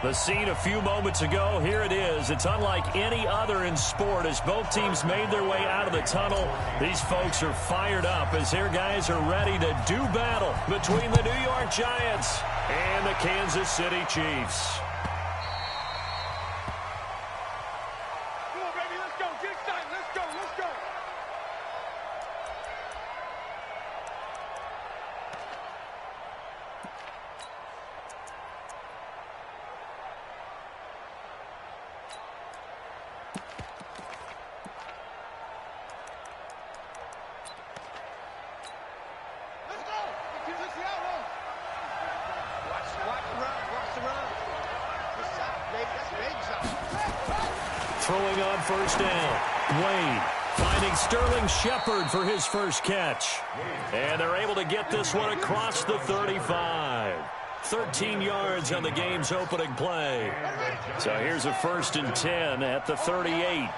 The scene a few moments ago, here it is. It's unlike any other in sport as both teams made their way out of the tunnel. These folks are fired up as their guys are ready to do battle between the New York Giants and the Kansas City Chiefs. Come on, baby, let's go. Get excited. Let's go. Let's go. Throwing on first down. Wade finding Sterling Shepard for his first catch. And they're able to get this one across the 35. 13 yards on the game's opening play. So here's a 1st and 10 at the 38.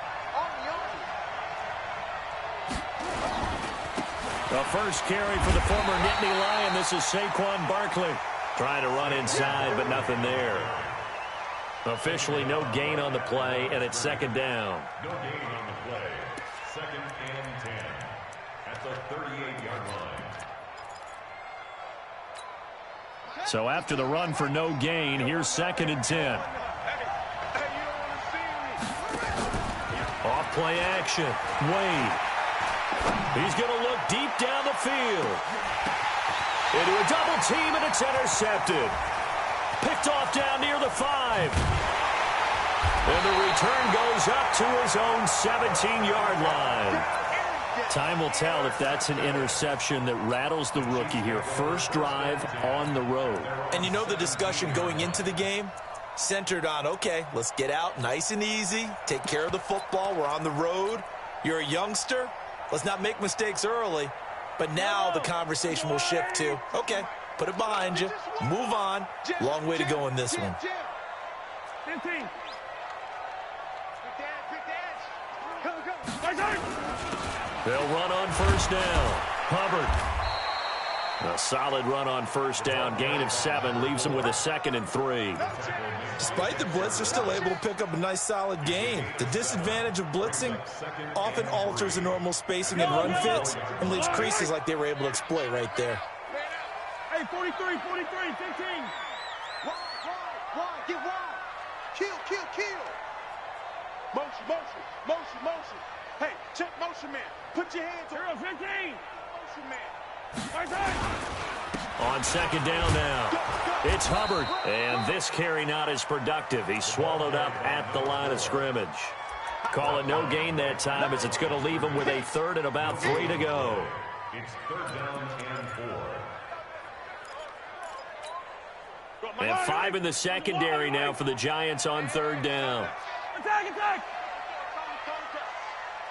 The first carry for the former Nittany Lion. This is Saquon Barkley. Trying to run inside, but nothing there. Officially no gain on the play, and it's 2nd down. No gain on the play. 2nd and 10 at the 38-yard line. So after the run for no gain, here's 2nd and 10. Off play action. Wade. He's going to look deep down the field. Into a double team, and it's intercepted. Picked off down near the 5. And the return goes up to his own 17-yard line. Time will tell if that's an interception that rattles the rookie here. First drive on the road. And you know the discussion going into the game? Centered on, okay, let's get out nice and easy. Take care of the football. We're on the road. You're a youngster. Let's not make mistakes early. But now the conversation will shift to, okay, put it behind you. Move on. Long way to go in this one. 15. They'll run on first down. Hubbard. A solid run on first down. Gain of 7 leaves them with a 2nd and 3. Despite the blitz, they're still able to pick up a nice solid gain. The disadvantage of blitzing often alters the normal spacing and run fits and leaves creases like they were able to exploit right there. Hey, 43, 15. Wide, get wide. Kill. Motion. Hey, check motion man. Put your hands on 15. Motion man. Right there. On 2nd down now. It's Hubbard. And this carry not as productive. He's swallowed up at the line of scrimmage. Call it no gain that time as it's going to leave him with a 3rd and about 3 to go. It's 3rd down and 4. And 5 in the secondary now for the Giants on 3rd down. Attack.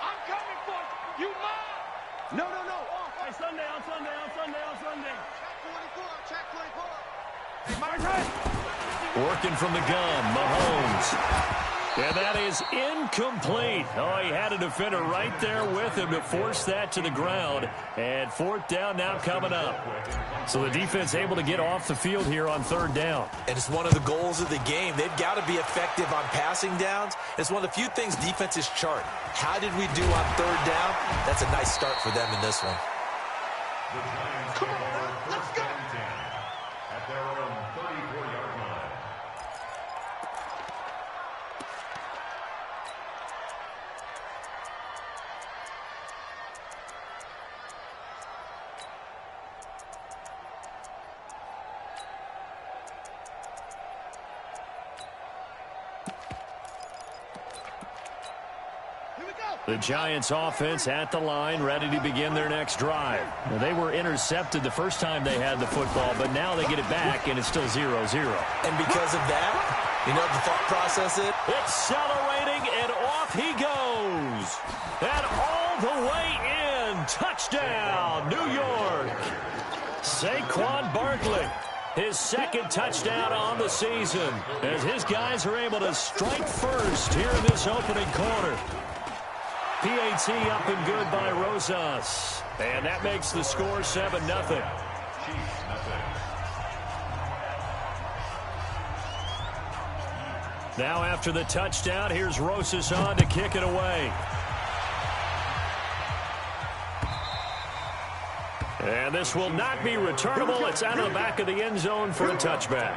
I'm coming for you. You mine. No. Hey, Sunday. Check 24. Hey, Working from the gun, Mahomes. And that is incomplete. Oh, he had a defender right there with him to force that to the ground. And 4th down now coming up. So the defense able to get off the field here on 3rd down. And it's one of the goals of the game. They've got to be effective on passing downs. It's one of the few things defenses chart. How did we do on 3rd down? That's a nice start for them in this one. The Giants come on, let's go. At their own 34-yard line. The Giants offense at the line, ready to begin their next drive. Now, they were intercepted the first time they had the football, but now they get it back, and it's still 0-0. And because of that, you know what the thought process is? Accelerating, and off he goes. And all the way in. Touchdown, New York. Saquon Barkley. His 2nd touchdown on the season as his guys are able to strike first here in this opening quarter. PAT up and good by Rosas. And that makes the score 7-0. Now after the touchdown, here's Rosas on to kick it away. And this will not be returnable. It's out of the back of the end zone for a touchback.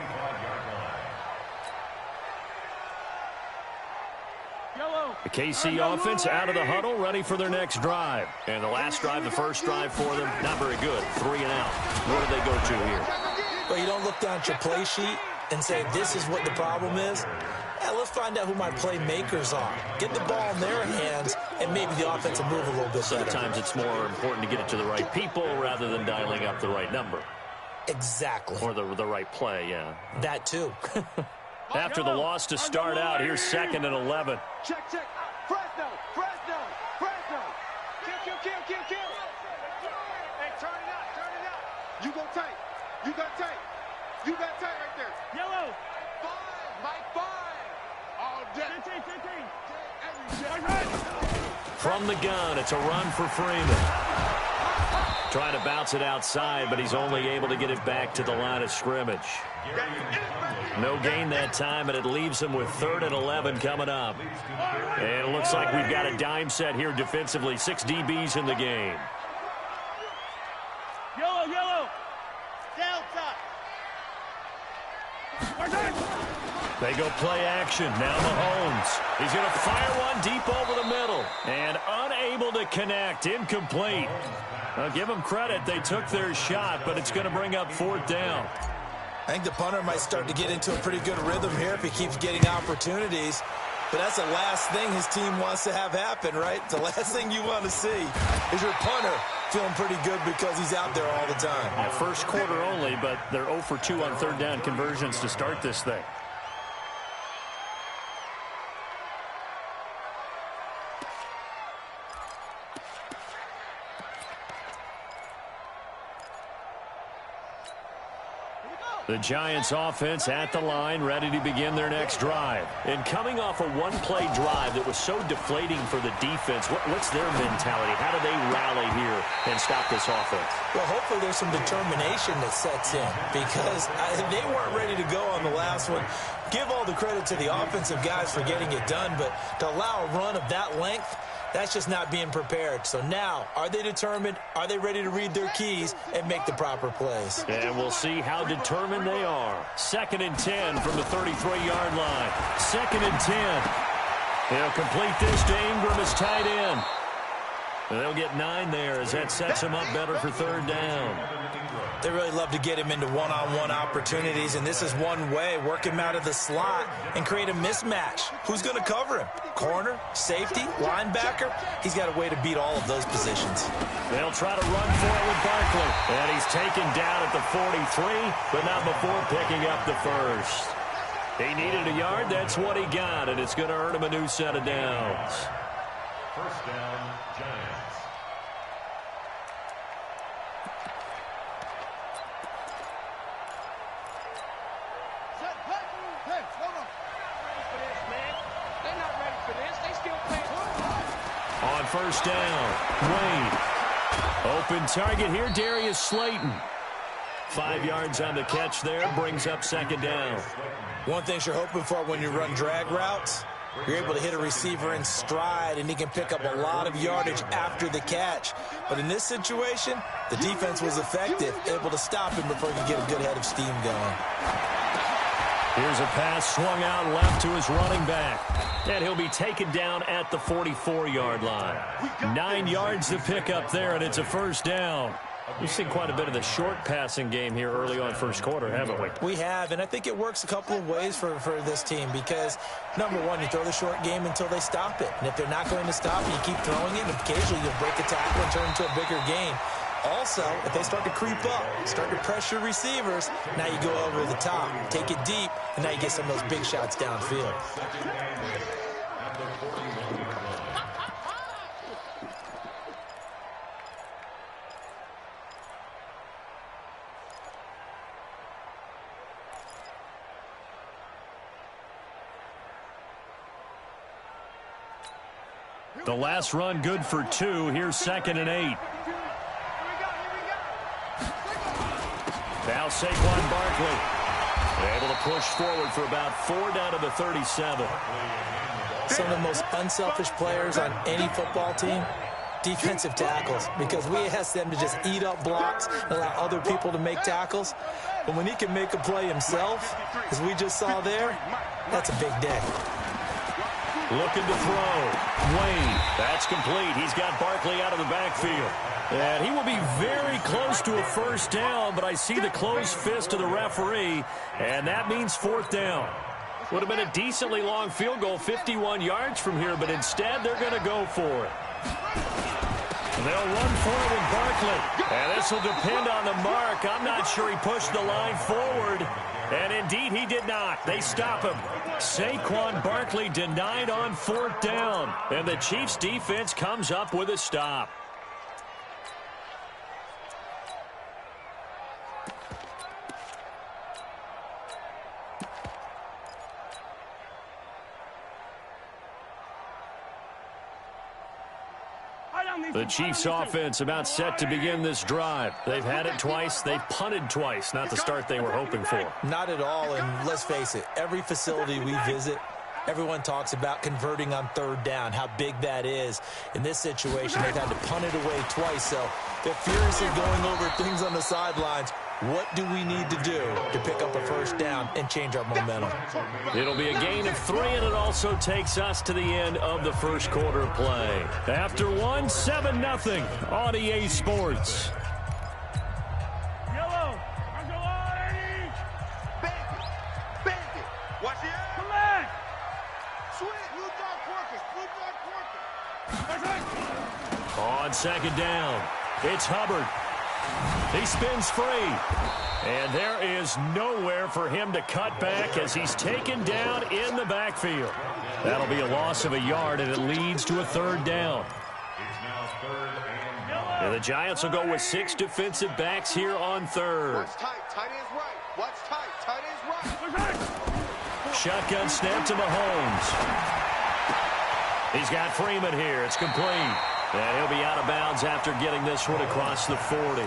The KC offense out of the huddle, ready for their next drive. And the last drive, the first drive for them, not very good. 3 and out. Where do they go to here? Well, you don't look down at your play sheet and say, this is what the problem is. Yeah, let's find out who my playmakers are. Get the ball in their hands, and maybe the offense will move a little bit better. Sometimes it's more important to get it to the right people rather than dialing up the right number. Exactly. Or the right play, yeah. That too. After the loss to start out, here's 2nd and 11. Check. Fresno. Kill. Hey, turn it out. You go tight. You got tight right there. Yellow. 5, Mike 5. All day. 15. From the gun, it's a run for Freeman. Trying to bounce it outside, but he's only able to get it back to the line of scrimmage. No gain that time, and it leaves him with 3rd and 11 coming up. And it looks like we've got a dime set here defensively. 6 DBs in the game. Yellow. Delta. They go play action. Now Mahomes. He's going to fire one deep over the middle. And unable to connect. Incomplete. I'll give them credit. They took their shot, but it's going to bring up 4th down. I think the punter might start to get into a pretty good rhythm here if he keeps getting opportunities. But that's the last thing his team wants to have happen, right? The last thing you want to see is your punter feeling pretty good because he's out there all the time. Yeah, first quarter only, but they're 0 for 2 on 3rd down conversions to start this thing. The Giants offense at the line, ready to begin their next drive. And coming off a one-play drive that was so deflating for the defense, what's their mentality? How do they rally here and stop this offense? Well, hopefully there's some determination that sets in because they weren't ready to go on the last one. Give all the credit to the offensive guys for getting it done, but to allow a run of that length, that's just not being prepared. So now, are they determined? Are they ready to read their keys and make the proper plays? And we'll see how determined they are. 2nd and 10 from the 33-yard line. 2nd and 10. They'll complete this to Ingram as tight end. And they'll get 9 there as that sets them up better for 3rd down. They really love to get him into one-on-one opportunities, and this is one way. Work him out of the slot and create a mismatch. Who's going to cover him? Corner, safety, linebacker? He's got a way to beat all of those positions. They'll try to run for it with Barkley. And he's taken down at the 43, but not before picking up the first. He needed a yard. That's what he got, and it's going to earn him a new set of downs. 1st down, Giants. On 1st down, Wade. Open target here, Darius Slayton. 5 yards on the catch there, brings up 2nd down. One thing you're hoping for when you run drag routes, you're able to hit a receiver in stride, and he can pick up a lot of yardage after the catch. But in this situation, the defense was effective, able to stop him before he could get a good head of steam going. Here's a pass swung out left to his running back. And he'll be taken down at the 44-yard line. 9 yards to pick up there, and it's a 1st down. We've seen quite a bit of the short passing game here early on 1st quarter, haven't we? We have, and I think it works a couple of ways for this team because, number one, you throw the short game until they stop it. And if they're not going to stop it, you keep throwing it, and occasionally you'll break a tackle and turn it into a bigger game. Also, if they start to creep up, start to pressure receivers, now you go over the top, take it deep, and now you get some of those big shots downfield. The last run good for 2. Here's 2nd and 8. Now Saquon Barkley. Able to push forward for about 4 down to the 37. Some of the most unselfish players on any football team, defensive tackles, because we ask them to just eat up blocks and allow other people to make tackles. But when he can make a play himself, as we just saw there, that's a big day. Looking to throw. Wade. That's complete. He's got Barkley out of the backfield. And he will be very close to a first down, but I see the closed fist of the referee, and that means 4th down. Would have been a decently long field goal, 51 yards from here, but instead they're going to go for it. They'll run for it with Barkley. And this will depend on the mark. I'm not sure he pushed the line forward. And indeed, he did not. They stop him. Saquon Barkley denied on 4th down. And the Chiefs defense comes up with a stop. The Chiefs offense about set to begin this drive. They've had it twice. They've punted twice. Not the start they were hoping for. Not at all, and let's face it, every facility we visit, everyone talks about converting on 3rd down, how big that is. In this situation, they've had to punt it away twice, so they're furiously going over things on the sidelines. What do we need to do to pick up a first down and change our momentum? It'll be a gain of 3, and it also takes us to the end of the first quarter of play. After 1, 7-0 on EA Sports. Yellow. Bang it. Watch it. Come on. Sweet. Blue dog workers. On 2nd down, it's Hubbard. He spins free. And there is nowhere for him to cut back as he's taken down in the backfield. That'll be a loss of a yard, and it leads to a 3rd down. And the Giants will go with 6 defensive backs here on 3rd. Watch tight. Tight ends right. Watch tight. Tight ends right. Shotgun snap to Mahomes. He's got Freeman here. It's complete. And he'll be out of bounds after getting this one across the 40.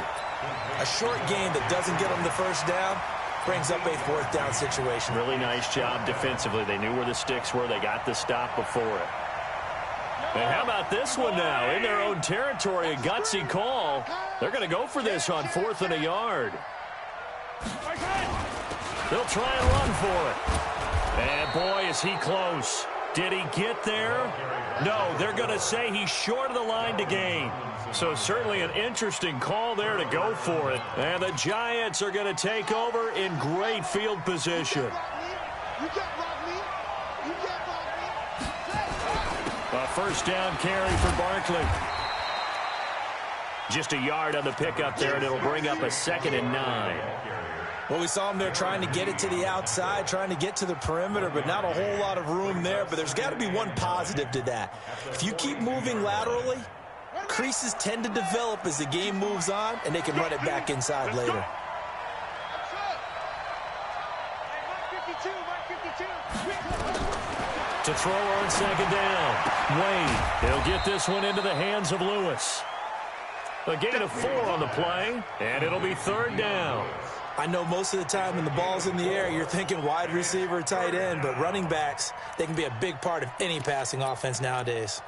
A short game that doesn't get them the first down brings up a 4th down situation. Really nice job defensively. They knew where the sticks were. They got the stop before it. And how about this one now? In their own territory, a gutsy call. They're going to go for this on 4th and a yard. They'll try and run for it. And boy, is he close. Did he get there? No, they're going to say he's short of the line to gain. So certainly an interesting call there to go for it. And the Giants are going to take over in great field position. A first down carry for Barkley. Just a yard on the pickup there, and it'll bring up a 2nd and 9. Well, we saw him there trying to get it to the outside, trying to get to the perimeter, but not a whole lot of room there. But there's got to be one positive to that. If you keep moving laterally, creases tend to develop as the game moves on, and they can run it back inside later. To throw on 2nd down. Wade, he'll get this one into the hands of Lewis. A gain of 4 on the play, and it'll be 3rd down. I know most of the time when the ball's in the air, you're thinking wide receiver, tight end, but running backs, they can be a big part of any passing offense nowadays.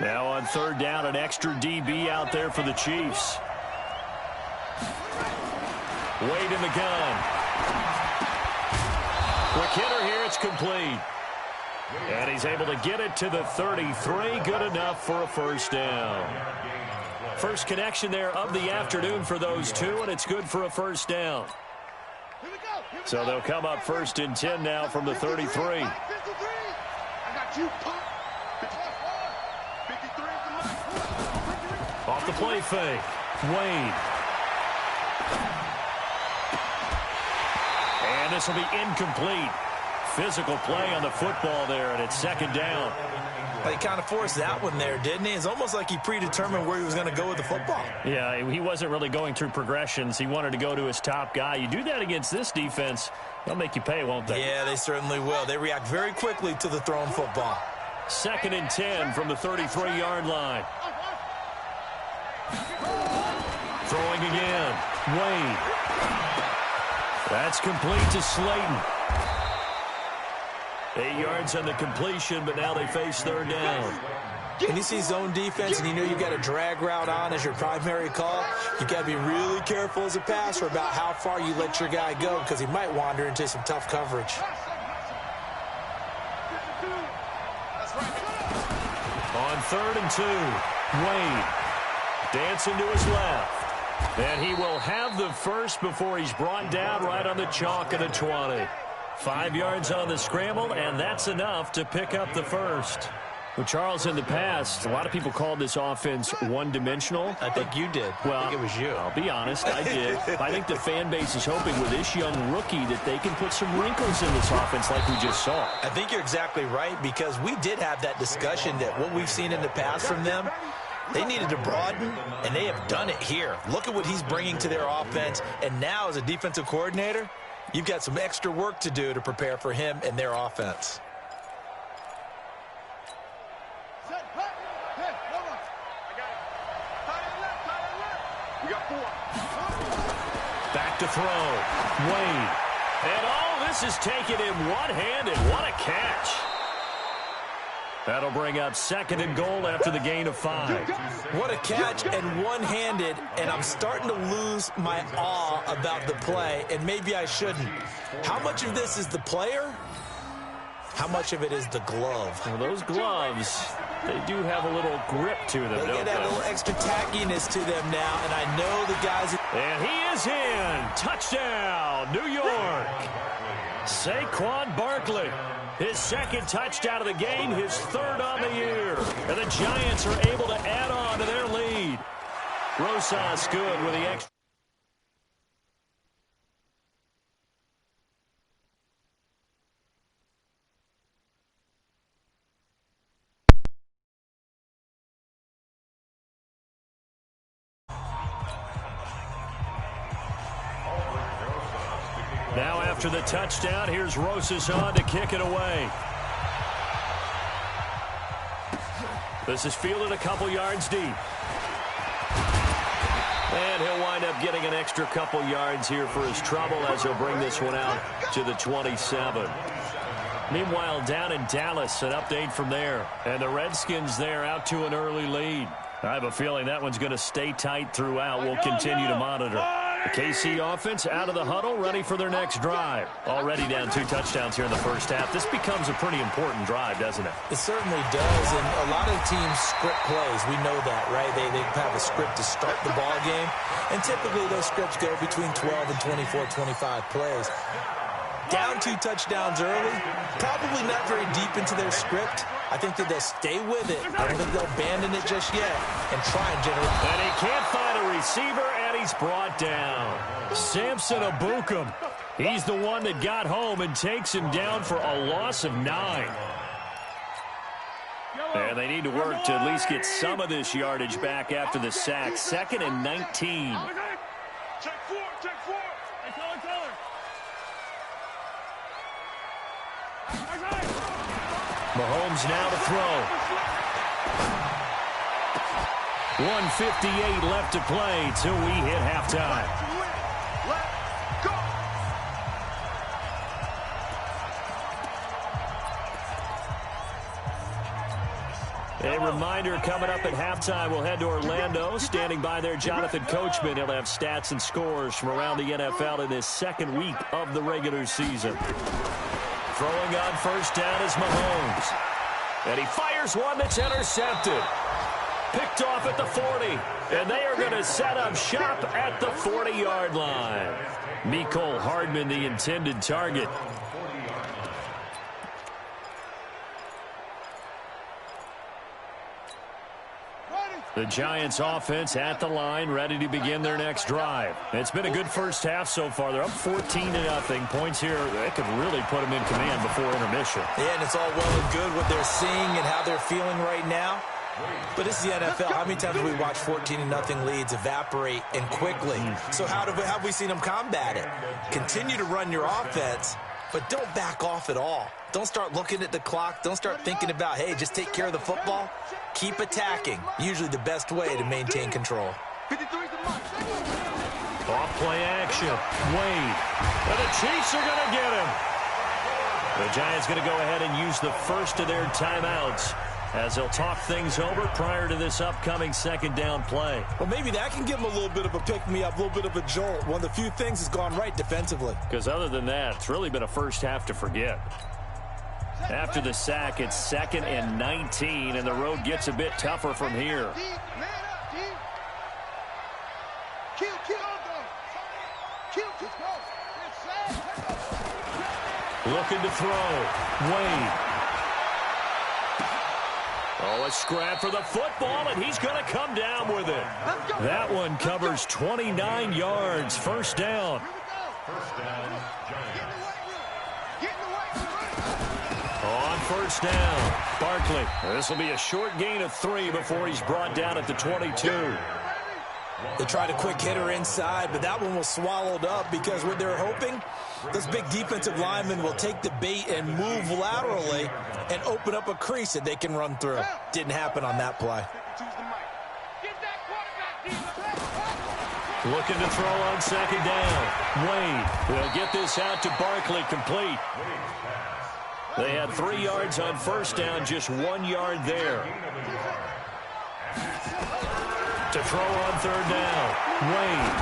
Now on 3rd down, an extra DB out there for the Chiefs. Wade in the gun. Quick hitter here, it's complete. And he's able to get it to the 33, good enough for a first down. First connection there of the afternoon for those two, and it's good for a first down. So they'll come up 1st and 10 now from the 33. Off the play fake. Wade. And this will be incomplete. Physical play on the football there, and it's 2nd down. He kind of forced that one there, didn't he? It's almost like he predetermined where he was going to go with the football. Yeah, he wasn't really going through progressions. He wanted to go to his top guy. You do that against this defense, they'll make you pay, won't they? Yeah, they certainly will. They react very quickly to the thrown football. 2nd and 10 from the 33-yard line. Throwing again. Wade. That's complete to Slayton. 8 yards on the completion, but now they face third down. When you see zone defense and you know you've got a drag route on as your primary call, you've got to be really careful as a passer about how far you let your guy go because he might wander into some tough coverage. On 3rd and 2, Wade dancing to his left. And he will have the first before he's brought down right on the chalk of the 20. 5 yards on the scramble, and that's enough to pick up the first. Well, Charles, in the past, a lot of people called this offense one-dimensional. I think you did. Well, I think it was you. I'll be honest, I did. I think the fan base is hoping with this young rookie that they can put some wrinkles in this offense like we just saw. I think you're exactly right because we did have that discussion that what we've seen in the past from them, they needed to broaden, and they have done it here. Look at what he's bringing to their offense, and now as a defensive coordinator, you've got some extra work to do to prepare for him and their offense. Back to throw. Wade. And all this is taken in one-handed. What a catch. That'll bring up 2nd and goal after the gain of 5. What a catch and one-handed, and I'm starting to lose my awe about the play, and maybe I shouldn't. How much of this is the player? How much of it is the glove? Well, those gloves, they do have a little grip to them, They get that little extra tackiness to them now, and I know the guys... And he is in. Touchdown, New York. Saquon Barkley. His 2nd touchdown of the game, his 3rd on the year. And the Giants are able to add on to their lead. Rosas good with the extra. Now after the touchdown, here's Rosas on to kick it away. This is fielded a couple yards deep. And he'll wind up getting an extra couple yards here for his trouble as he'll bring this one out to the 27. Meanwhile, down in Dallas, an update from there. And the Redskins there out to an early lead. I have a feeling that one's going to stay tight throughout. We'll continue to monitor. The KC offense out of the huddle, ready for their next drive. Already down 2 touchdowns here in the first half. This becomes a pretty important drive, doesn't it? It certainly does, and a lot of teams script plays. We know that, right? They have a script to start the ball game, and typically those scripts go between 12 and 24, 25 plays. Down 2 touchdowns early, probably not very deep into their script. I think that they'll stay with it. I don't think they'll abandon it just yet and try and generate. And he can't find a receiver, and he's brought down. Samson Abukum. He's the one that got home and takes him down for a loss of 9. And they need to work to at least get some of this yardage back after the sack. 2nd and 19. Check 4, check 4. Hey, tell her. Mahomes now to throw. 1:58 left to play till we hit halftime. Let's go. A reminder coming up at halftime, we'll head to Orlando. Standing by there, Jonathan Coachman. He'll have stats and scores from around the NFL in this 2nd week of the regular season. Throwing on first down is Mahomes. And he fires one that's intercepted. Picked off at the 40. And they are going to set up shop at the 40-yard line. Mecole Hardman, the intended target. The Giants offense at the line, ready to begin their next drive. It's been a good first half so far. They're up 14-0. Points here, that could really put them in command before intermission. Yeah, and it's all well and good what they're seeing and how they're feeling right now. But this is the NFL. How many times have we watched 14-0 leads evaporate and quickly? So how have we seen them combat it? Continue to run your offense, but don't back off at all. Don't start looking at the clock. Don't start thinking about, hey, just take care of the football. Keep attacking. Usually the best way to maintain control. 53's the mark. Off play action. Wade. And the Chiefs are going to get him. The Giants going to go ahead and use the first of their timeouts as they'll talk things over prior to this upcoming second down play. Well, maybe that can give them a little bit of a pick-me-up, a little bit of a jolt. One of the few things has gone right defensively. Because other than that, it's really been a first half to forget. After the sack, it's 2nd and 19, and the road gets a bit tougher from here. Looking to throw. Wade. Oh, a scrap for the football, and he's going to come down with it. That one covers 29 yards. First down. First down, Giants. On first down, Barkley. This will be a short gain of 3 before he's brought down at the 22. They tried a quick hitter inside, but that one was swallowed up because what they're hoping, those big defensive linemen will take the bait and move laterally and open up a crease that they can run through. Didn't happen on that play. Looking to throw on second down. Wade will get this out to Barkley, complete. They had 3 yards on first down, just 1 yard there. To throw on third down. Wade.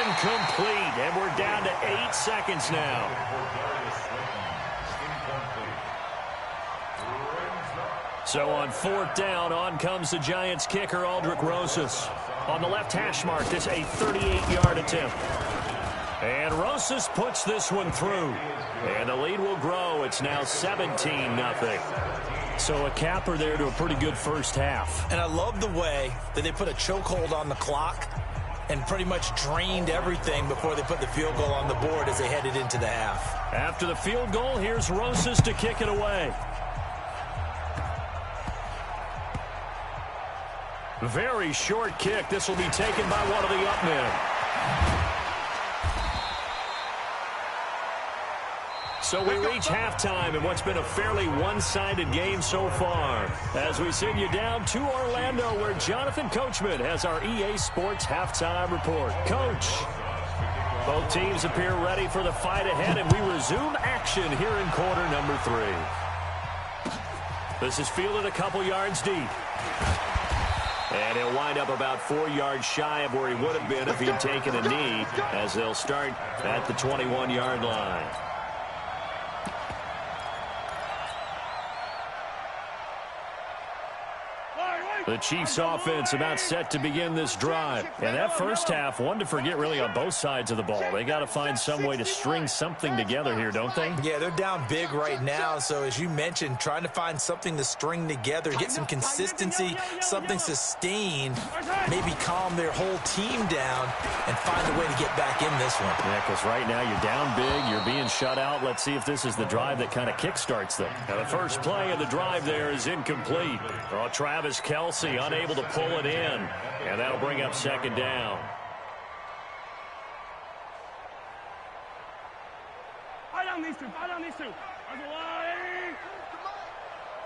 Incomplete, and we're down to 8 seconds now. So on fourth down, on comes the Giants kicker, Aldrick Rosas. On the left hash mark, this a 38-yard attempt. And Rosas puts this one through. And the lead will grow. It's now 17-0. So a capper there to a pretty good first half. And I love the way that they put a chokehold on the clock and pretty much drained everything before they put the field goal on the board as they headed into the half. After the field goal, here's Rosas to kick it away. Very short kick. This will be taken by one of the up men. So we reach halftime in what's been a fairly one-sided game so far. As we send you down to Orlando, where Jonathan Coachman has our EA Sports halftime report. Coach, both teams appear ready for the fight ahead, and we resume action here in quarter number 3. This is fielded a couple yards deep. And he'll wind up about 4 yards shy of where he would have been if he'd taken a knee, as they'll start at the 21-yard line. The Chiefs offense about set to begin this drive. And that first half, one to forget really on both sides of the ball. They got to find some way to string something together here, don't they? Yeah, they're down big right now. So as you mentioned, trying to find something to string together, get some consistency, something sustained, maybe calm their whole team down and find a way to get back in this one. Yeah, because right now you're down big, you're being shut out. Let's see if this is the drive that kind of kickstarts them. Now the first play of the drive there is incomplete. Oh, Travis Kelce unable to pull it in, and that'll bring up second down.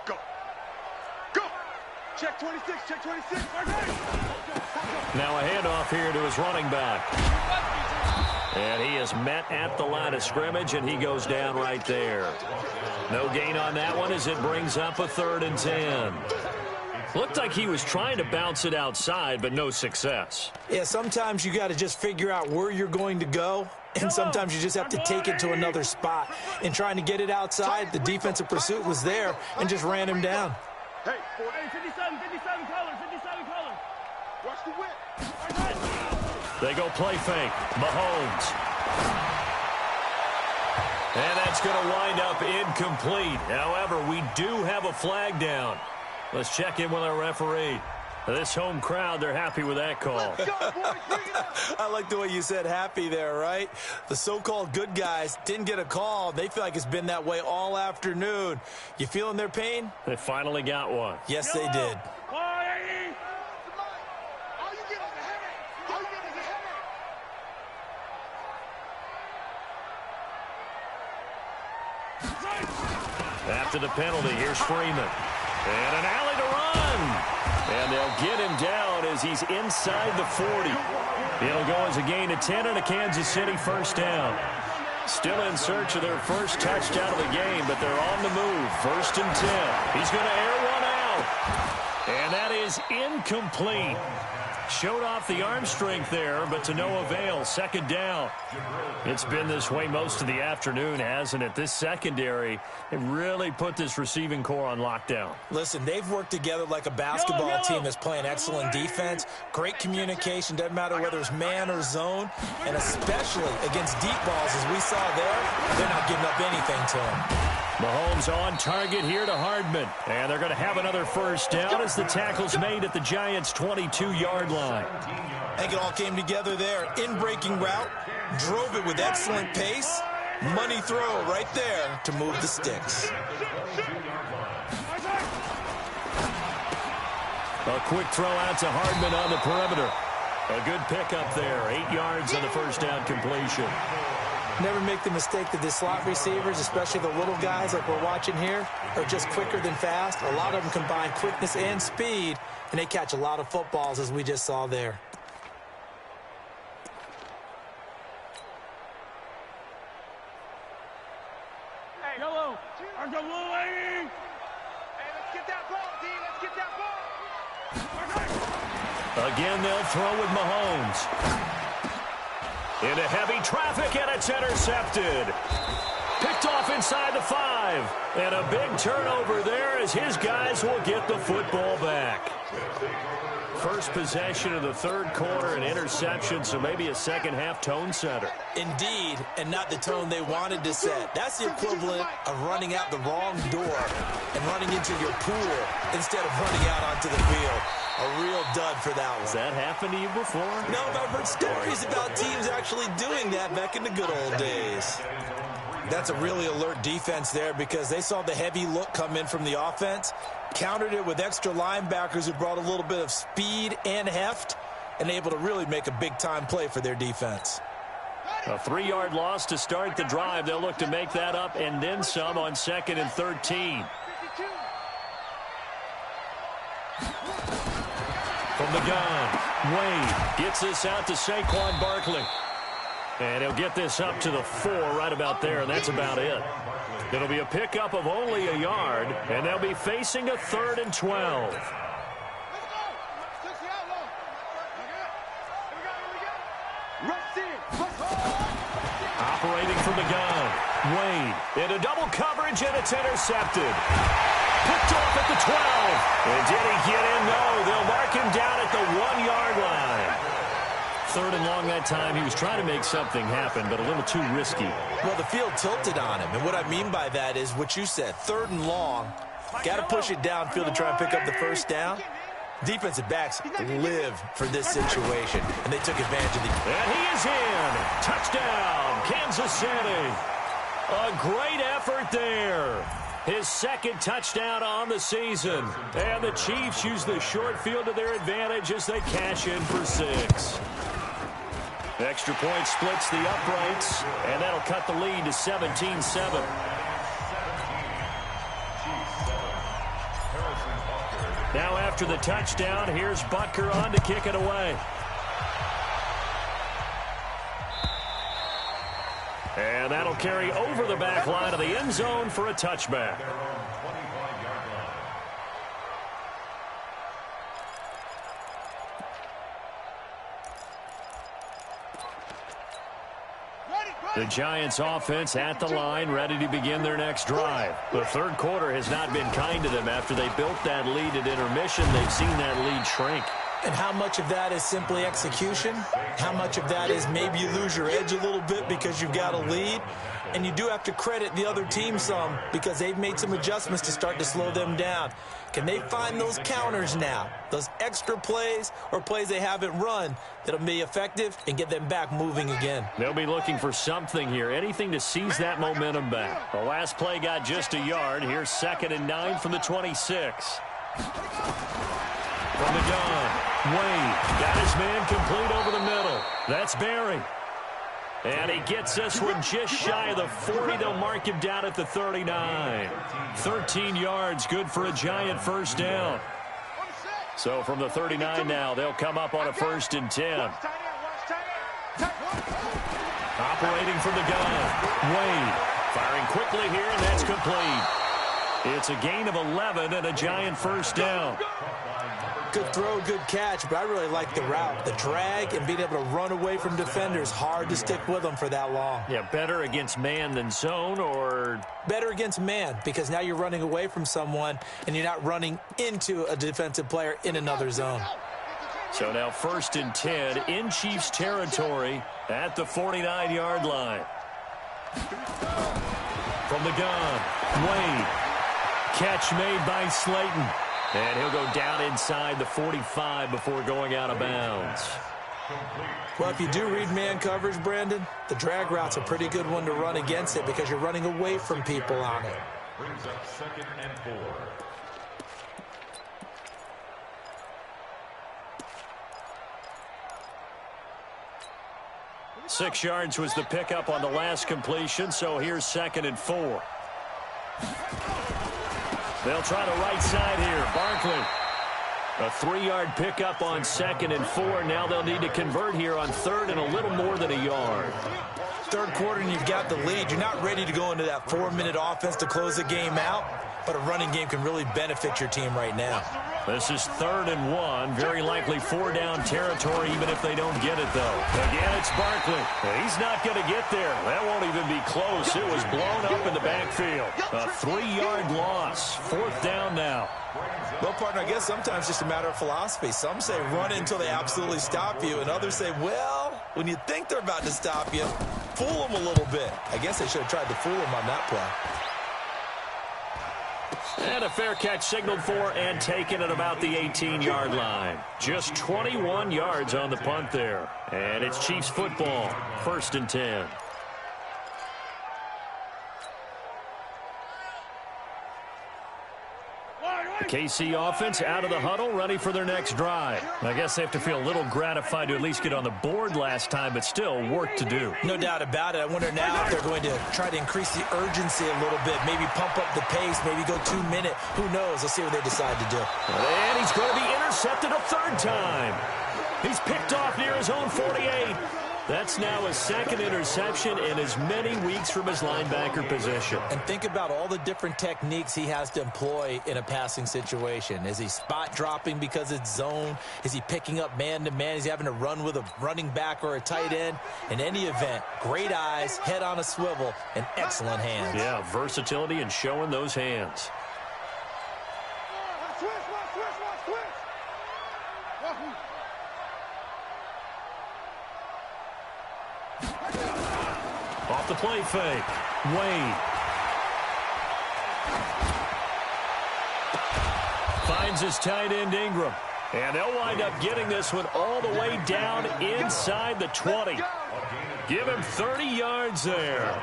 Go. Go. Check 26, check 26. Now a handoff here to his running back. And he is met at the line of scrimmage, and he goes down right there. No gain on that one as it brings up a 3rd and 10. Looked like he was trying to bounce it outside, but no success. Yeah, sometimes you got to just figure out where you're going to go, and sometimes you just have to take it to another spot. In trying to get it outside, the defensive pursuit was there and just ran him down. Hey, 57 colors, 57 colors. Watch the whip. They go play fake. Mahomes. And that's going to wind up incomplete. However, we do have a flag down. Let's check in with our referee. This home crowd, they're happy with that call. I like the way you said happy there, right? The so-called good guys didn't get a call. They feel like it's been that way all afternoon. You feeling their pain? They finally got one. Yes, they did. After the penalty, here's Freeman. And an alley to run. And they'll get him down down as he's inside the 40. It'll go as a gain of 10 and a Kansas City first down. Still in search of their first touchdown of the game, but they're on the move. First and 10. He's going to air one out. And that is incomplete. Showed off the arm strength there, but to no avail. Second down. It's been this way most of the afternoon, hasn't it? This secondary, it really put this receiving core on lockdown. Listen, they've worked together like a basketball team that's playing excellent defense. Great communication, doesn't matter whether it's man or zone. And especially against deep balls, as we saw there, they're not giving up anything to them. Mahomes on target here to Hardman. And they're going to have another first down as the tackle's made at the Giants' 22-yard line. I think it all came together there. In-breaking route, drove it with excellent pace. Money throw right there to move the sticks. A quick throw out to Hardman on the perimeter. A good pickup there. 8 yards on the first down completion. Never make the mistake that the slot receivers, especially the little guys like we're watching here, are just quicker than fast. A lot of them combine quickness and speed, and they catch a lot of footballs, as we just saw there. Hey, hello. Hey, let's get that ball, D. Let's get that ball. Again, they'll throw with Mahomes. Into heavy traffic, and it's intercepted. Picked off inside the 5. And a big turnover there as his guys will get the football back. First possession of the third quarter, an interception, so maybe a second-half tone setter. Indeed, and not the tone they wanted to set. That's the equivalent of running out the wrong door and running into your pool instead of running out onto the field. A real dud for that one. Has that happened to you before? No, but I've heard stories about teams actually doing that back in the good old days. That's a really alert defense there because they saw the heavy look come in from the offense, countered it with extra linebackers who brought a little bit of speed and heft, and able to really make a big-time play for their defense. A 3-yard loss to start the drive. They'll look to make that up and then some on 2nd and 13. From the gun, Wade gets this out to Saquon Barkley. And he'll get this up to the 4 right about there, and that's about it. It'll be a pickup of only a yard, and they'll be facing a 3rd and 12. Operating from the gun, Wade into double coverage, and it's intercepted. Picked off at the 12. And did he get in? No, they'll mark him down at the 1-yard line. 3rd and long that time. He was trying to make something happen, but a little too risky. Well, the field tilted on him, and what I mean by that is what you said, 3rd and long. Got to push it downfield to try and pick up the first down. Defensive backs live for this situation, and they took advantage of the... And he is in. Touchdown, Kansas City. A great effort there. His 2nd touchdown on the season. And the Chiefs use the short field to their advantage as they cash in for 6. Extra point splits the uprights, and that'll cut the lead to 17-7. Now after the touchdown, here's Butker on to kick it away. And that'll carry over the back line of the end zone for a touchback. The Giants offense at the line, ready to begin their next drive. The third quarter has not been kind to them after they built that lead at intermission. They've seen that lead shrink. And how much of that is simply execution? How much of that is maybe you lose your edge a little bit because you've got a lead? And you do have to credit the other team some because they've made some adjustments to start to slow them down. Can they find those counters now, those extra plays or plays they haven't run that'll be effective and get them back moving again? They'll be looking for something here, anything to seize that momentum back. The last play got just a yard. Here's 2nd and 9 from the 26. From the gun, Wade got his man complete over the middle. That's Barry. And he gets this one just shy of the 40. They'll mark him down at the 39. 13 yards, good for a Giant first down. So from the 39 now, they'll come up on a 1st and 10. Operating from the gun, Wade. Firing quickly here, and that's complete. It's a gain of 11 and a giant 1st down. Good throw, good catch, but I really like the route. The drag and being able to run away from defenders, hard to stick with them for that long. Yeah, better against man than zone, or? Better against man, because now you're running away from someone and you're not running into a defensive player in another zone. So now 1st and 10 in Chiefs territory at the 49-yard line. From the gun, Wade. Catch made by Slayton. And he'll go down inside the 45 before going out of bounds. Well, if you do read man coverage, Brandon, the drag route's a pretty good one to run against it because you're running away from people on it. Brings up 2nd and 4. Six yards was the pickup on the last completion, so here's 2nd and 4. They'll try the right side here. Barkley. A 3-yard pickup on 2nd and 4. Now they'll need to convert here on 3rd and a little more than a yard. Third quarter and you've got the lead. You're not ready to go into that 4-minute offense to close the game out, but a running game can really benefit your team right now. This is 3rd and 1. Very likely 4-down territory, even if they don't get it, though. Again, it's Barkley. He's not going to get there. That won't even be close. It was blown up in the backfield. A 3-yard loss. 4th down now. Well, partner, I guess sometimes it's just a matter of philosophy. Some say run until they absolutely stop you, and others say, well, when you think they're about to stop you, fool them a little bit. I guess they should have tried to fool them on that play. And a fair catch signaled for and taken at about the 18-yard line. Just 21 yards on the punt there. And it's Chiefs football, 1st and 10. The KC offense out of the huddle, ready for their next drive. I guess they have to feel a little gratified to at least get on the board last time, but still work to do. No doubt about it. I wonder now if they're going to try to increase the urgency a little bit, maybe pump up the pace, maybe go 2-minute. Who knows? Let's see what they decide to do. And he's going to be intercepted a 3rd time. He's picked off near his own 48. That's now his 2nd interception in as many weeks from his linebacker position. And think about all the different techniques he has to employ in a passing situation. Is he spot dropping because it's zone? Is he picking up man-to-man? Is he having to run with a running back or a tight end? In any event, great eyes, head on a swivel, and excellent hands. Yeah, versatility and showing those hands. Off the play fake. Wade. Finds his tight end Ingram. And they'll wind up getting this one all the way down inside the 20. Give him 30 yards there.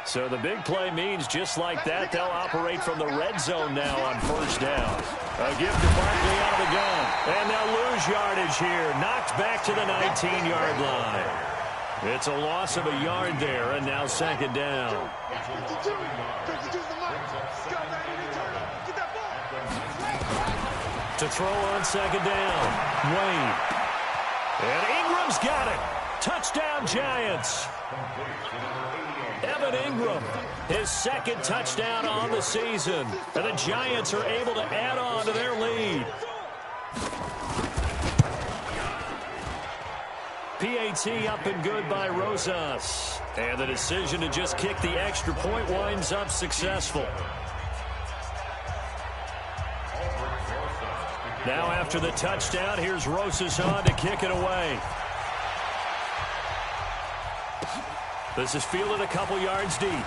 So the big play means just like that, they'll operate from the red zone now on 1st down. A gift to Barkley out of the gun. And they'll lose yardage here. Knocked back to the 19-yard line. It's a loss of a yard there, and now 2nd down. To throw on 2nd down, Wade. And Ingram's got it. Touchdown, Giants. Evan Ingram, his 2nd touchdown on the season. And the Giants are able to add on to their lead. PAT up and good by Rosas. And the decision to just kick the extra point winds up successful. Now after the touchdown, here's Rosas on to kick it away. This is fielded a couple yards deep.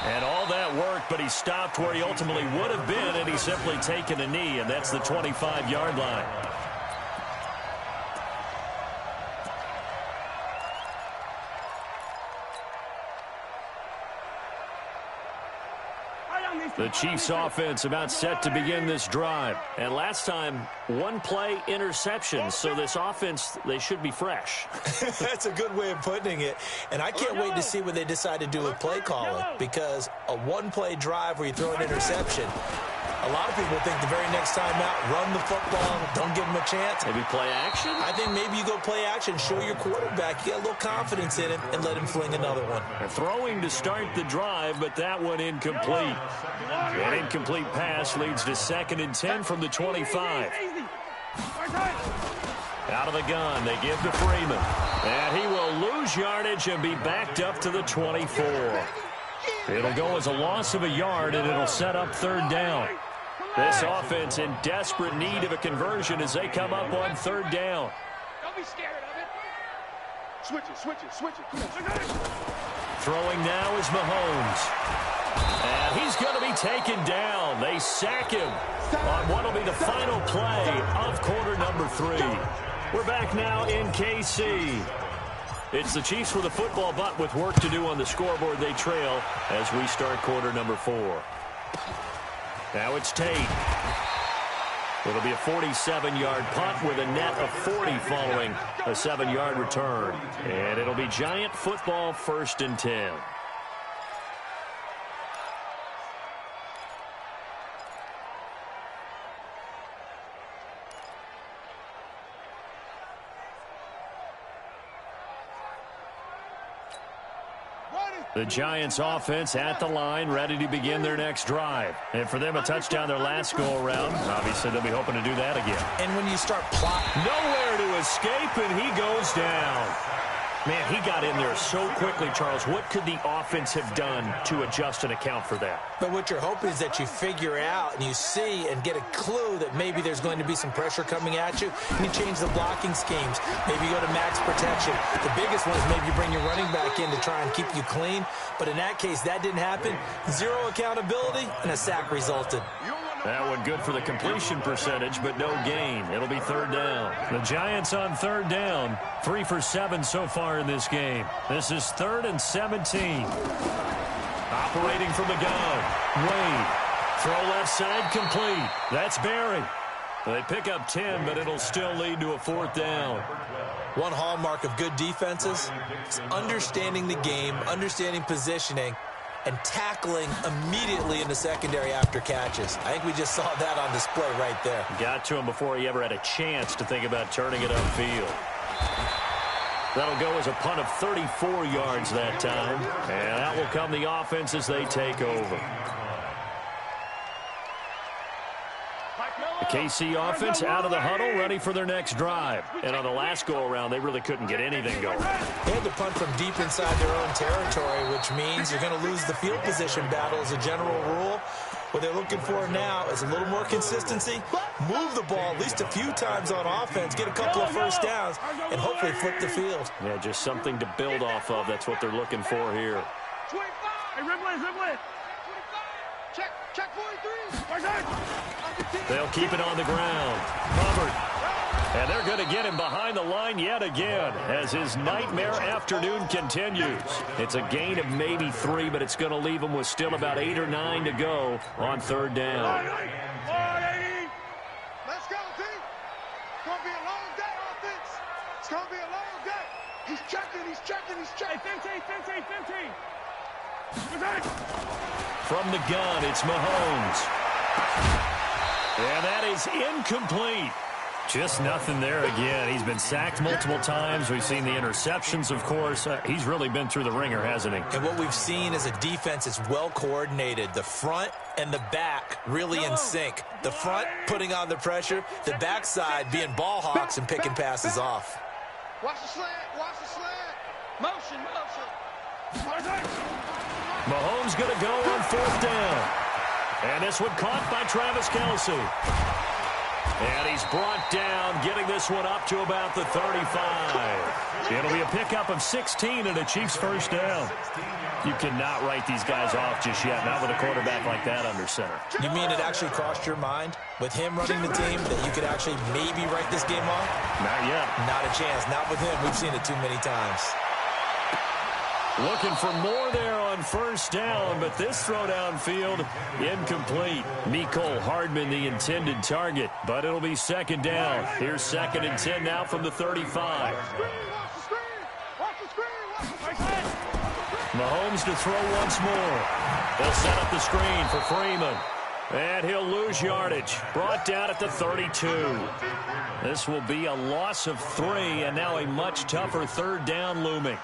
And all that work, but he stopped where he ultimately would have been, and he's simply taken a knee, and that's the 25-yard line. The Chiefs offense about set to begin this drive. And last time, 1-play interception. So this offense, they should be fresh. That's a good way of putting it. And I can't wait to see what they decide to do with play calling. Because a 1-play drive where you throw an interception, A lot of people think the very next time out, run the football, don't give him a chance. Maybe play action? I think maybe you go play action, show your quarterback, you get a little confidence in him, and let him fling another one. They're throwing to start the drive, but that one incomplete. An incomplete pass leads to 2nd and 10 from the 25. Out of the gun, they give to Freeman. And he will lose yardage and be backed up to the 24. It'll go as a loss of a yard, and it'll set up 3rd down. This offense in desperate need of a conversion as they come up on 3rd down. Don't be scared of it. Switch it. Come on. Throwing now is Mahomes. And he's going to be taken down. They sack him on what will be the final play of quarter number 3. We're back now in KC. It's the Chiefs with a football, but with work to do on the scoreboard, they trail as we start quarter number 4. Now it's Tate. It'll be a 47-yard punt with a net of 40 following a 7-yard return. And it'll be Giant football, 1st and 10. The Giants offense at the line, ready to begin their next drive. And for them, a touchdown their last go-around. Obviously, they'll be hoping to do that again. And when you start plotting, nowhere to escape, and he goes down. Man, he got in there so quickly, Charles. What could the offense have done to adjust and account for that? But what you're hoping is that you figure out and you see and get a clue that maybe there's going to be some pressure coming at you. And you change the blocking schemes. Maybe you go to max protection. The biggest one is maybe you bring your running back in to try and keep you clean. But in that case, that didn't happen. 0 accountability, and a sack resulted. That one good for the completion percentage, but no gain. It'll be 3rd down. The Giants on 3rd down. 3 for 7 so far in this game. This is 3rd and 17. Operating from the gun. Wade. Throw left side complete. That's Barry. They pick up 10, but it'll still lead to a 4th down. One hallmark of good defenses is understanding the game, understanding positioning, and tackling immediately in the secondary after catches. I think we just saw that on display right there. Got to him before he ever had a chance to think about turning it upfield. That'll go as a punt of 34 yards that time. And that will come the offense as they take over. The KC offense out of the huddle, ready for their next drive. And on the last go-around, they really couldn't get anything going. They had to punt from deep inside their own territory, which means you're going to lose the field position battle as a general rule. What they're looking for now is a little more consistency, move the ball at least a few times on offense, get a couple of first downs, and hopefully flip the field. Yeah, just something to build off of. That's what they're looking for here. 25. Hey, Ripley. Check 43. They'll keep it on the ground. Covered. And they're going to get him behind the line yet again as his nightmare afternoon continues. It's a gain of maybe 3, but it's going to leave him with still about 8 or 9 to go on 3rd down. Let's go, team. It's going to be a long day, offense. It's going to be a long day. He's checking. Hey, 15. From the gun, it's Mahomes. And that is incomplete. Just nothing there again. He's been sacked multiple times. We've seen the interceptions, of course. He's really been through the ringer, hasn't he? And what we've seen is a defense is well coordinated. The front and the back really in sync. The front putting on the pressure. The backside being ball hawks and picking passes off. Watch the slant. Motion. Mahomes going to go on 4th down. And this one caught by Travis Kelce. And he's brought down, getting this one up to about the 35. It'll be a pickup of 16 and a Chiefs 1st down. You cannot write these guys off just yet, not with a quarterback like that under center. You mean it actually crossed your mind with him running the team that you could actually maybe write this game off? Not yet. Not a chance. Not with him. We've seen it too many times. Looking for more there on 1st down, but this throw downfield incomplete. Mecole Hardman the intended target, but it'll be 2nd down. Here's 2nd and 10 now from the 35. Mahomes to throw once more. They'll set up the screen for Freeman. And he'll lose yardage. Brought down at the 32. This will be a loss of 3, and now a much tougher third down looming.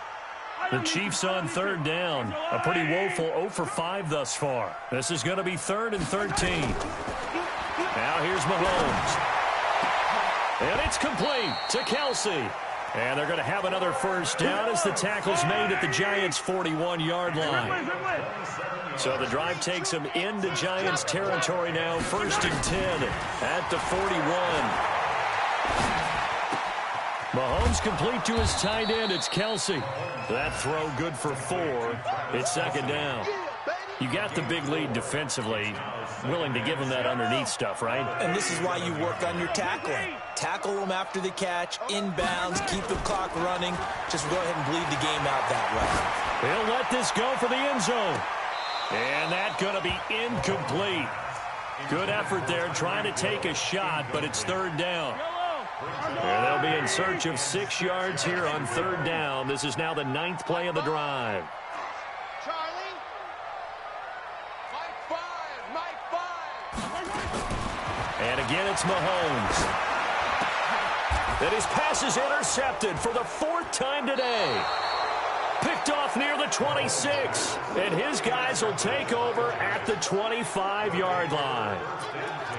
The Chiefs on third down. A pretty woeful 0 for 5 thus far. This is going to be 3rd and 13. Now here's Mahomes. And it's complete to Kelsey. And they're going to have another first down as the tackle's made at the Giants' 41-yard line. So the drive takes them into Giants territory now. 1st and 10 at the 41. Mahomes complete to his tight end. It's Kelsey. That throw good for 4. It's 2nd down. You got the big lead defensively. Willing to give him that underneath stuff, right? And this is why you work on your tackling. Tackle them after the catch, inbounds, keep the clock running. Just go ahead and bleed the game out that way. He'll let this go for the end zone. And that's going to be incomplete. Good effort there trying to take a shot, but it's 3rd down. And they'll be in search of 6 yards here on 3rd down. This is now the 9th play of the drive. And again, it's Mahomes. And his pass is intercepted for the 4th time today. Picked off near the 26. And his guys will take over at the 25-yard line.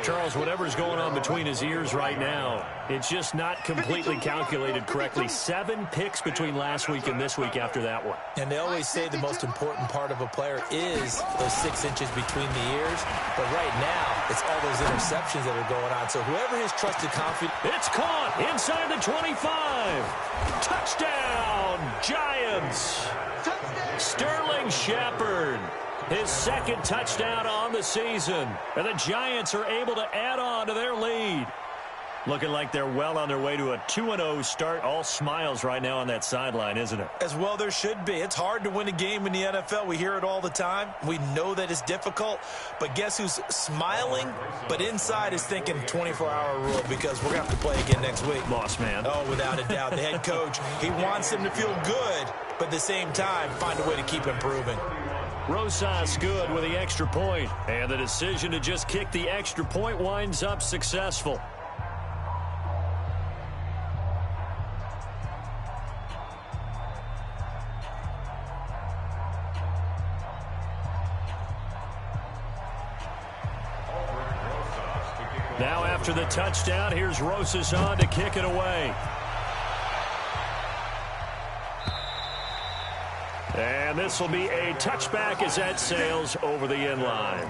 Charles, whatever's going on between his ears right now, it's just not completely calculated correctly. 7 picks between last week and this week after that one. And they always say the most important part of a player is those 6 inches between the ears. But right now, it's all those interceptions that are going on. So whoever his trusted confidence... It's caught inside the 25. Touchdown, Giants. Sterling Shepard. His 2nd touchdown on the season. And the Giants are able to add on to their lead. Looking like they're well on their way to a 2-0 start. All smiles right now on that sideline, isn't it? As well there should be. It's hard to win a game in the NFL. We hear it all the time. We know that it's difficult. But guess who's smiling? But inside is thinking 24-hour rule because we're going to have to play again next week. Boss man. Oh, without a doubt. The head coach, he wants him to feel good. But at the same time, find a way to keep improving. Rosas good with the extra point. And the decision to just kick the extra point winds up successful. Now after the touchdown, here's Rosas on to kick it away. And this will be a touchback as that sails over the end line.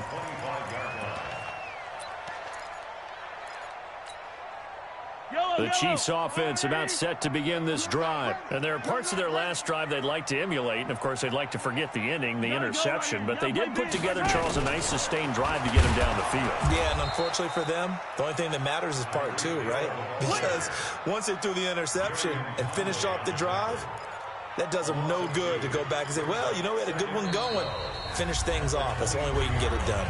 The Chiefs offense about set to begin this drive. And there are parts of their last drive they'd like to emulate. And, of course, they'd like to forget the ending, the interception. But they did put together, Charles, a nice sustained drive to get him down the field. Yeah, and unfortunately for them, the only thing that matters is part 2, right? Because once they threw the interception and finished off the drive, that does them no good to go back and say, well, you know, we had a good one going. Finish things off. That's the only way you can get it done.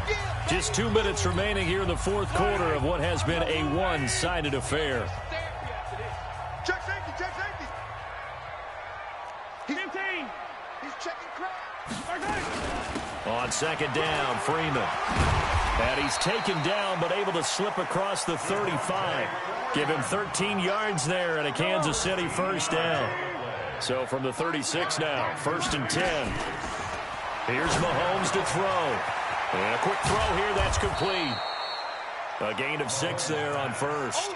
Just 2 minutes remaining here in the 4th quarter of what has been a one-sided affair. Check safety, check safety. He's checking crowd. On 2nd down, Freeman. And he's taken down but able to slip across the 35. Give him 13 yards there and a Kansas City first down. So from the 36 now, 1st and 10. Here's Mahomes to throw. And a quick throw here, that's complete. A gain of 6 there on 1st.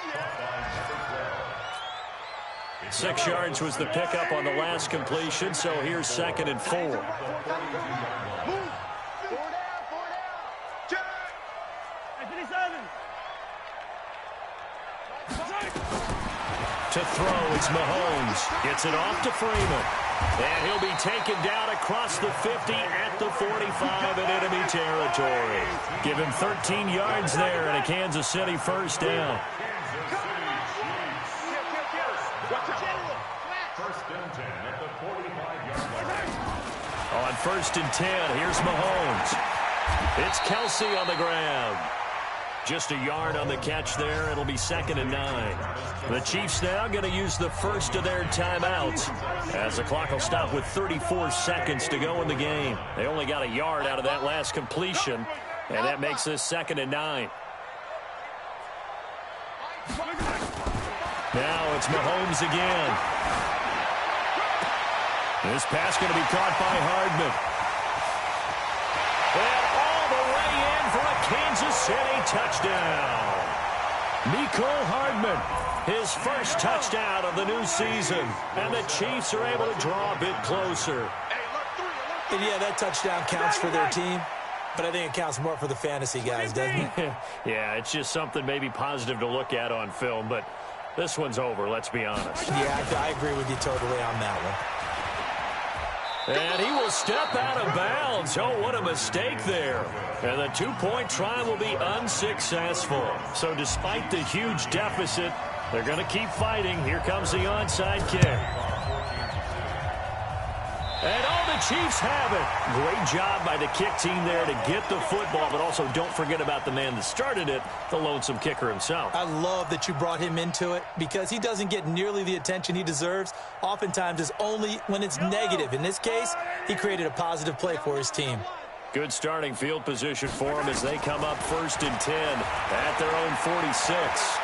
6 yards was the pickup on the last completion, so here's 2nd and 4. To throw, it's Mahomes. Gets it off to Freeman. And he'll be taken down across the 50 at the 45 in enemy territory. Give him 13 yards there and a Kansas City first down. On 1st and 10, here's Mahomes. It's Kelsey on the ground. Just a yard on the catch there. It'll be 2nd and 9. The Chiefs now going to use the first of their timeouts as the clock will stop with 34 seconds to go in the game. They only got a yard out of that last completion. And that makes this 2nd and 9. Now it's Mahomes again. This pass going to be caught by Hardman. And all the way in for a Kansas City touchdown. Mecole Hardman, his first touchdown of the new season. And the Chiefs are able to draw a bit closer. And yeah, that touchdown counts for their team. But I think it counts more for the fantasy guys, doesn't it? Yeah, it's just something maybe positive to look at on film. But this one's over, let's be honest. Yeah, I agree with you totally on that one. And he will step out of bounds. Oh, what a mistake there. And the 2-point try will be unsuccessful. So despite the huge deficit, they're going to keep fighting. Here comes the onside kick. And all the Chiefs have it. Great job by the kick team there to get the football, but also don't forget about the man that started it, the lonesome kicker himself. I love that you brought him into it because he doesn't get nearly the attention he deserves. Oftentimes it's only when it's negative. In this case, he created a positive play for his team. Good starting field position for him as they come up 1st and 10 at their own 46.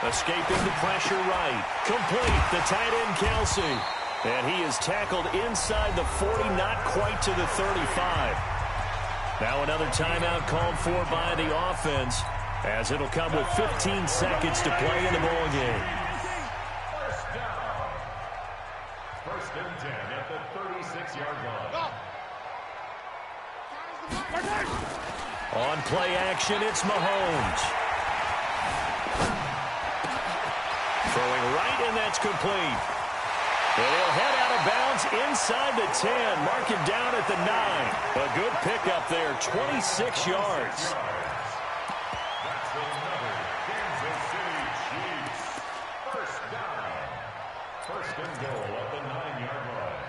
Escaping the pressure right. Complete. The tight end, Kelsey. And he is tackled inside the 40, not quite to the 35. Now another timeout called for by the offense, as it'll come with 15 seconds to play in the ball game. First and 10 at the 36-yard line. On play action, it's Mahomes. Throwing right, and that's complete. And he'll head out of bounds inside the 10. Mark him down at the 9. A good pickup there, 26 yards. That's another Kansas City Chiefs. First down. First and goal at the 9-yard line.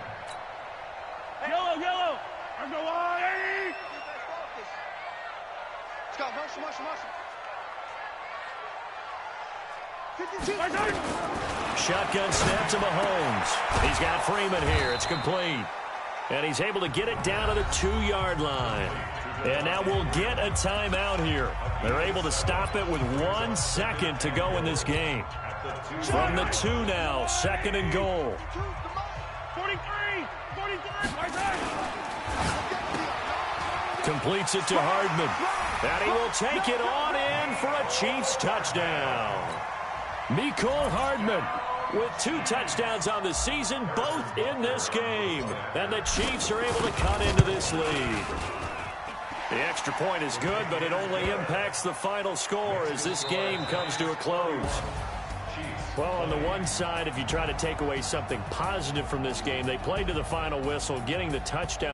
Yellow. I'm the line. Let's go. Motion. 52. Shotgun snap to Mahomes. He's got Freeman here. It's complete. And he's able to get it down to the 2-yard line. And now we'll get a timeout here. They're able to stop it with 1 second to go in this game. From the 2 now, 2nd and goal. 43. Completes it to Hardman. And he will take it on in for a Chiefs touchdown. Mecole Hardman with 2 touchdowns on the season, both in this game. And the Chiefs are able to cut into this lead. The extra point is good, but it only impacts the final score as this game comes to a close. Well, on the one side, if you try to take away something positive from this game, they played to the final whistle, getting the touchdown.